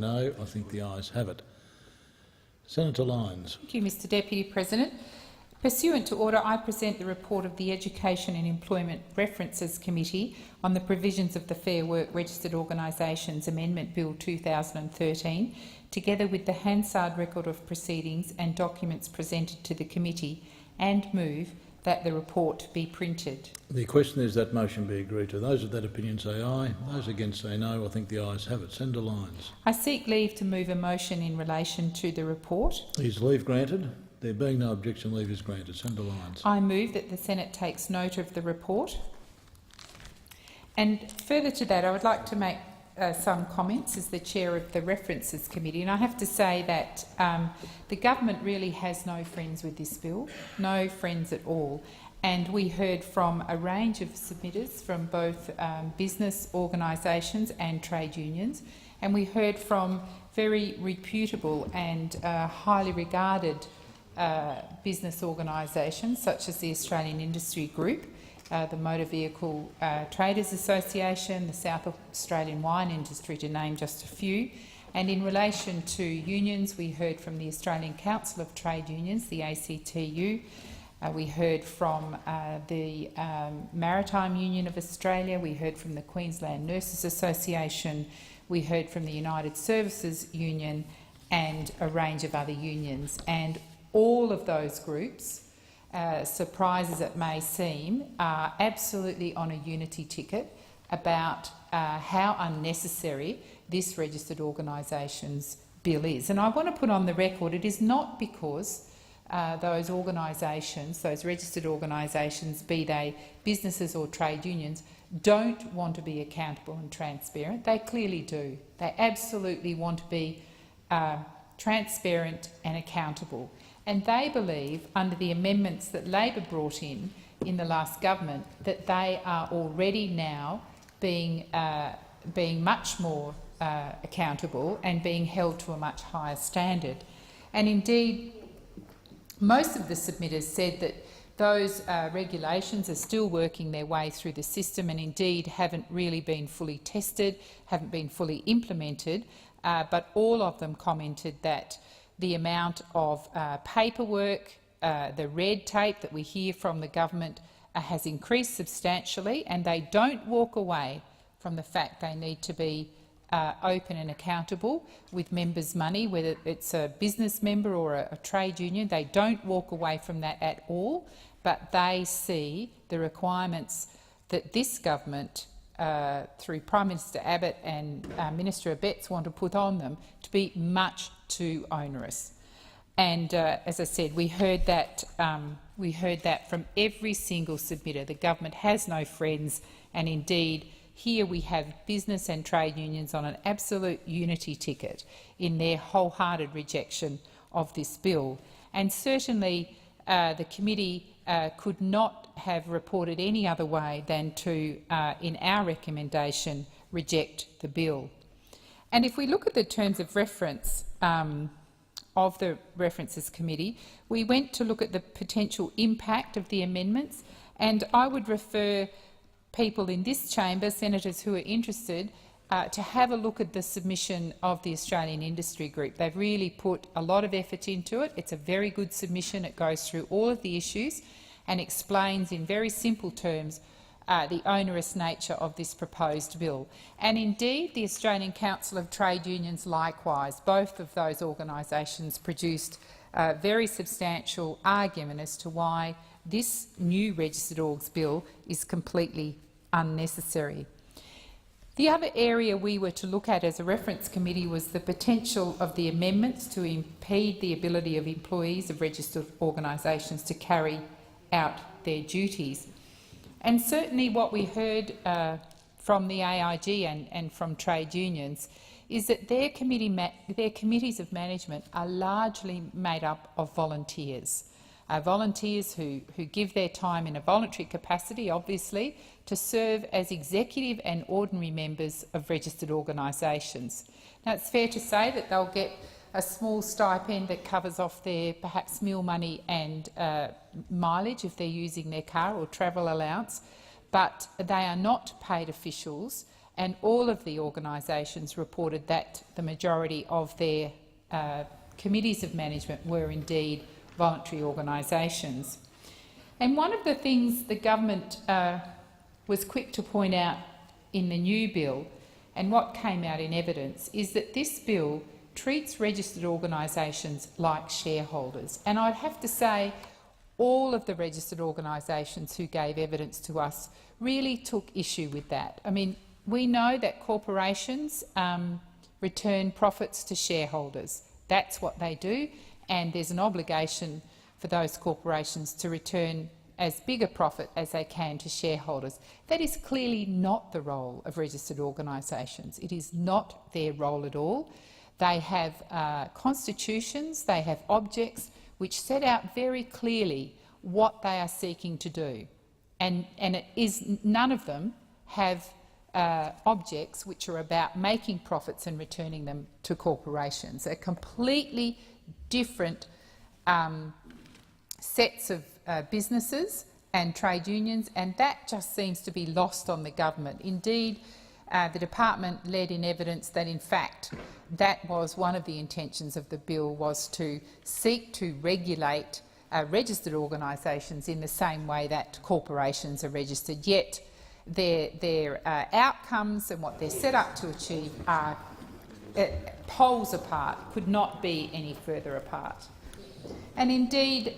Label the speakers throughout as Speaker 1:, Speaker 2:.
Speaker 1: No, I think the ayes have it. Senator Lyons.
Speaker 2: Thank you, Mr Deputy President. Pursuant to order, I present the report of the Education and Employment References Committee on the provisions of the Fair Work Registered Organisations Amendment Bill 2013, together with the Hansard record of proceedings and documents presented to the committee, and move that the report be printed.
Speaker 1: The question is that motion be agreed to. Those of that opinion say aye. Those against say no. I think the ayes have it. Senator Lyons.
Speaker 2: I seek leave to move a motion in relation to the report.
Speaker 1: Is leave granted? There being no objection, leave is granted. Senator Lyons.
Speaker 2: I move that the Senate takes note of the report. And further to that, I would like to make some comments as the chair of the References Committee. And I have to say that the government really has no friends with this bill, no friends at all. And we heard from a range of submitters from both business organisations and trade unions, and we heard from very reputable and highly regarded business organisations such as the Australian Industry Group, the Motor Vehicle Traders Association, the South Australian Wine Industry, to name just a few. And in relation to unions, we heard from the Australian Council of Trade Unions, the ACTU. We heard from the Maritime Union of Australia. We heard from the Queensland Nurses Association. We heard from the United Services Union and a range of other unions. And all of those groups, surprise as it may seem, are absolutely on a unity ticket about how unnecessary this registered organisations bill is. And I want to put on the record, it is not because those organisations, those registered organisations, be they businesses or trade unions, don't want to be accountable and transparent. They clearly do. They absolutely want to be transparent and accountable. And they believe, under the amendments that Labor brought in the last government, that they are already now being much more accountable and being held to a much higher standard. And indeed, most of the submitters said that those regulations are still working their way through the system and indeed haven't really been fully tested, haven't been fully implemented, but all of them commented that the amount of paperwork, the red tape that we hear from the government has increased substantially, and they don't walk away from the fact they need to be open and accountable with members' money, whether it's a business member or a trade union. They don't walk away from that at all, but they see the requirements that this government, through Prime Minister Abbott and Minister Abetz, want to put on them to be much too onerous. And as I said, we heard that from every single submitter. The government has no friends, and indeed here we have business and trade unions on an absolute unity ticket in their wholehearted rejection of this bill. And certainly the committee could not have reported any other way than to, in our recommendation, reject the bill. And if we look at the terms of reference of the References Committee, we went to look at the potential impact of the amendments, and I would refer people in this chamber, senators who are interested, to have a look at the submission of the Australian Industry Group. They've really put a lot of effort into it. It's a very good submission. It goes through all of the issues and explains in very simple terms the onerous nature of this proposed bill. And indeed, the Australian Council of Trade Unions likewise. Both of those organisations produced a very substantial argument as to why this new registered orgs bill is completely unnecessary. The other area we were to look at as a reference committee was the potential of the amendments to impede the ability of employees of registered organisations to carry out their duties. And certainly what we heard from the AIG and from trade unions is that their committees of management are largely made up of volunteers. Volunteers who give their time in a voluntary capacity, obviously, to serve as executive and ordinary members of registered organisations. Now, it's fair to say that they'll get a small stipend that covers off their perhaps meal money and mileage if they're using their car, or travel allowance, but they are not paid officials and all of the organisations reported that the majority of their committees of management were indeed voluntary organisations. And one of the things the government was quick to point out in the new bill, and what came out in evidence, is that this bill treats registered organisations like shareholders. And I'd have to say all of the registered organisations who gave evidence to us really took issue with that. I mean, we know that corporations return profits to shareholders. That's what they do, and there's an obligation for those corporations to return as big a profit as they can to shareholders. That is clearly not the role of registered organisations. It is not their role at all. They have constitutions, they have objects which set out very clearly what they are seeking to do, and it is none of them have objects which are about making profits and returning them to corporations. They're completely different sets of businesses and trade unions, and that just seems to be lost on the government. Indeed, the department led in evidence that, in fact, that was one of the intentions of the bill, was to seek to regulate registered organisations in the same way that corporations are registered, yet their outcomes and what they're set up to achieve are poles apart, could not be any further apart. And indeed,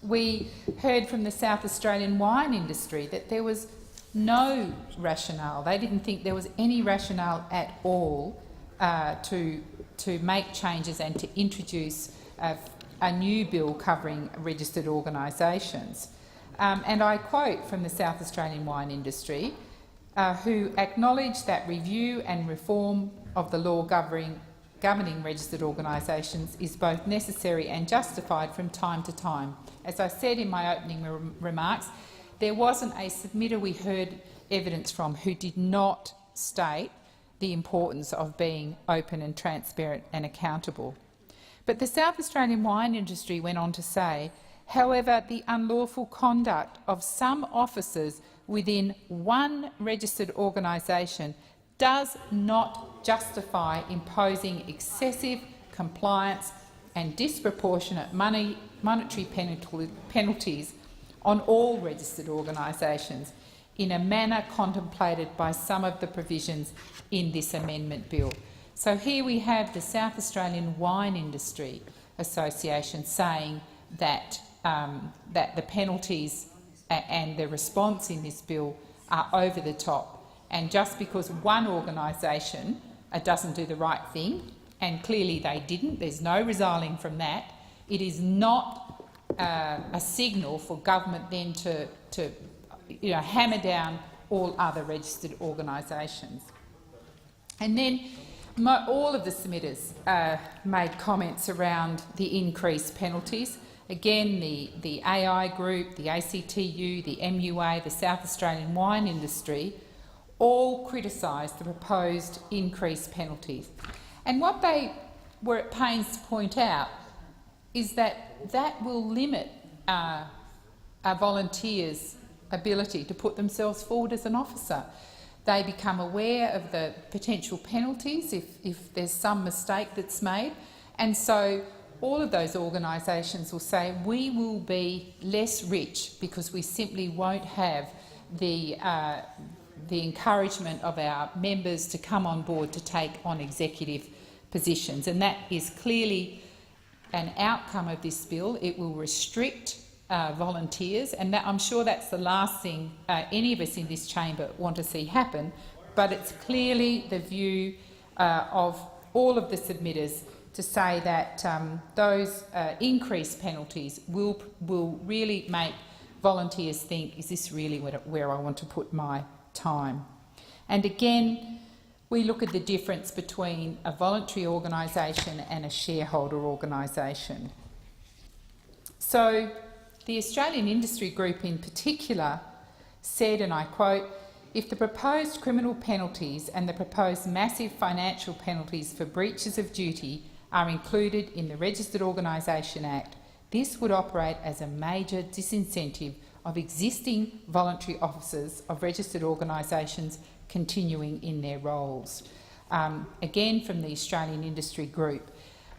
Speaker 2: we heard from the South Australian wine industry that there was no rationale. They didn't think there was any rationale at all to make changes and to introduce a new bill covering registered organisations. And I quote from the South Australian wine industry, who acknowledged that review and reform of the law governing registered organisations is both necessary and justified from time to time. As I said in my opening remarks, there wasn't a submitter we heard evidence from who did not state the importance of being open and transparent and accountable. But the South Australian wine industry went on to say, however, the unlawful conduct of some officers within one registered organisation does not justify imposing excessive compliance and disproportionate monetary penalties on all registered organisations in a manner contemplated by some of the provisions in this amendment bill. So here we have the South Australian Wine Industry Association saying that that the penalties and the response in this bill are over the top. And just because one organisation doesn't do the right thing, and clearly they didn't, there's no resiling from that, it is not a signal for government then to hammer down all other registered organisations. And then all of the submitters made comments around the increased penalties. Again, the AI group, the ACTU, the MUA, the South Australian wine industry all criticised the proposed increased penalties. And what they were at pains to point out is that that will limit a volunteer's ability to put themselves forward as an officer. They become aware of the potential penalties if there's some mistake that's made, and so all of those organisations will say, we will be less rich because we simply won't have the encouragement of our members to come on board to take on executive positions. And that is clearly an outcome of this bill. It will restrict volunteers, and I'm sure that's the last thing any of us in this chamber want to see happen, but it's clearly the view of all of the submitters to say that those increased penalties will really make volunteers think, is this really where I want to put my time? And again, we look at the difference between a voluntary organisation and a shareholder organisation. So the Australian Industry Group in particular said, and I quote, if the proposed criminal penalties and the proposed massive financial penalties for breaches of duty are included in the Registered Organisation Act, this would operate as a major disincentive of existing voluntary officers of registered organisations continuing in their roles. Again, from the Australian Industry Group,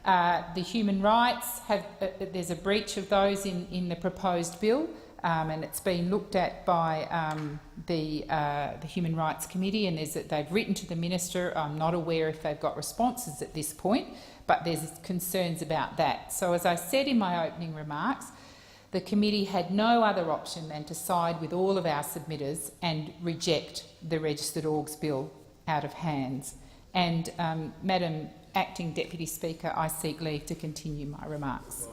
Speaker 2: the human rights have there's a breach of those in the proposed bill, and it's been looked at by the Human Rights Committee, and they've written to the Minister. I'm not aware if they've got responses at this point, but there's concerns about that. So, as I said in my opening remarks, the committee had no other option than to side with all of our submitters and reject the Registered Orgs Bill out of hands. And, Madam Acting Deputy Speaker, I seek leave to continue my remarks.